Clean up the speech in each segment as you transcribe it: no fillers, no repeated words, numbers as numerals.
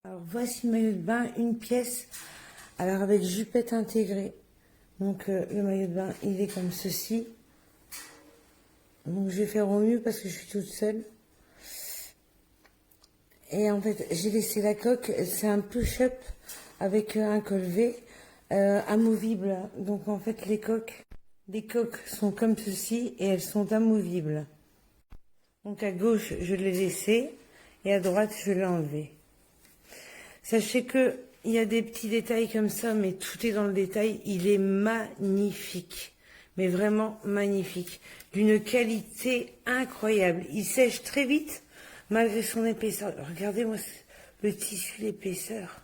Alors voici le maillot de bain, une pièce, alors avec jupette intégrée. Donc le maillot de bain, il est comme ceci. Donc je vais faire au mieux parce que je suis toute seule. Et en fait, j'ai laissé la coque, c'est un push-up avec un col V amovible. Donc en fait, les coques sont comme ceci et elles sont amovibles. Donc à gauche, je l'ai laissé et à droite, je l'ai enlevé. Sachez que il y a des petits détails comme ça, mais tout est dans le détail. Il est magnifique, mais vraiment magnifique, d'une qualité incroyable. Il sèche très vite, malgré son épaisseur. Regardez-moi le tissu, l'épaisseur.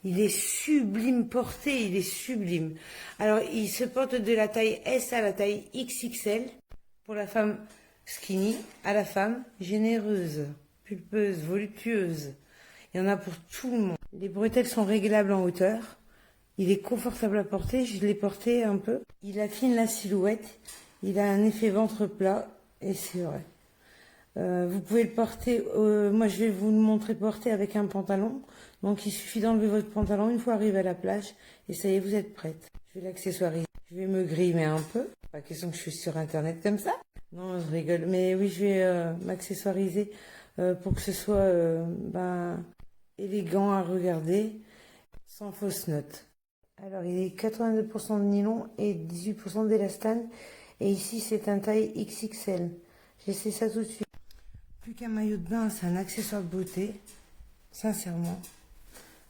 Il est sublime porté, il est sublime. Alors, il se porte de la taille S à la taille XXL pour la femme skinny, à la femme généreuse, pulpeuse, voluptueuse. Il y en a pour tout le monde. Les bretelles sont réglables en hauteur. Il est confortable à porter. Je l'ai porté un peu. Il affine la silhouette. Il a un effet ventre plat. Et c'est vrai. Vous pouvez le porter. Moi, je vais vous le montrer porter avec un pantalon. Donc, il suffit d'enlever votre pantalon une fois arrivé à la plage. Et ça y est, vous êtes prête. Je vais l'accessoiriser. Je vais me grimer un peu. Pas question que je suis sur Internet comme ça. Non, je rigole. Mais oui, je vais m'accessoiriser pour que ce soit élégant à regarder, sans fausse note. Alors, il est 82% de nylon et 18% d'élastane. Et ici, c'est un taille XXL. J'essaie ça tout de suite. Plus qu'un maillot de bain, c'est un accessoire de beauté. Sincèrement.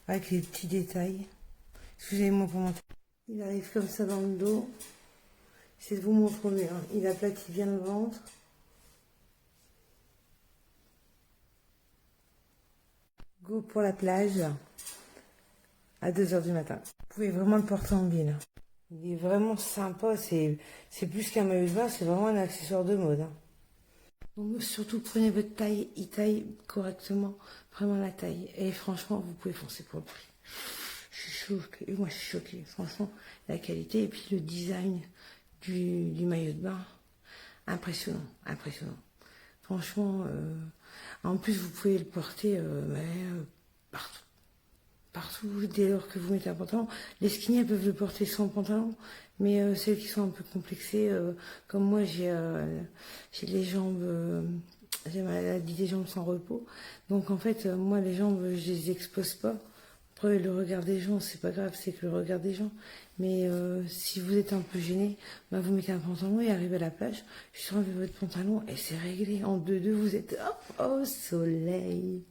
Avec les petits détails. Excusez-moi pour mon... Il arrive comme ça dans le dos. J'essaie de vous montrer mieux. Hein. Il aplatit bien le ventre. Go pour la plage à 2 h du matin. Vous pouvez vraiment le porter en ville. Il est vraiment sympa. C'est plus qu'un maillot de bain, c'est vraiment un accessoire de mode. Hein. Donc surtout prenez votre taille, il taille correctement, vraiment la taille. Et franchement, vous pouvez foncer pour le prix. Je suis choquée, moi je suis choquée. Franchement, la qualité et puis le design du maillot de bain, impressionnant, impressionnant. Franchement, en plus vous pouvez le porter partout. Partout, dès lors que vous mettez un pantalon. Les skinny, elles peuvent le porter sans pantalon, mais celles qui sont un peu complexées, comme moi, j'ai les jambes, j'ai maladie des jambes sans repos. Donc en fait, moi, les jambes, je les expose pas. Après, le regard des gens, c'est pas grave, c'est que le regard des gens. Mais si vous êtes un peu gêné, bah, vous mettez un pantalon et arrivez à la plage, juste enlevez votre pantalon et c'est réglé. En 2-2, vous êtes hop, au soleil.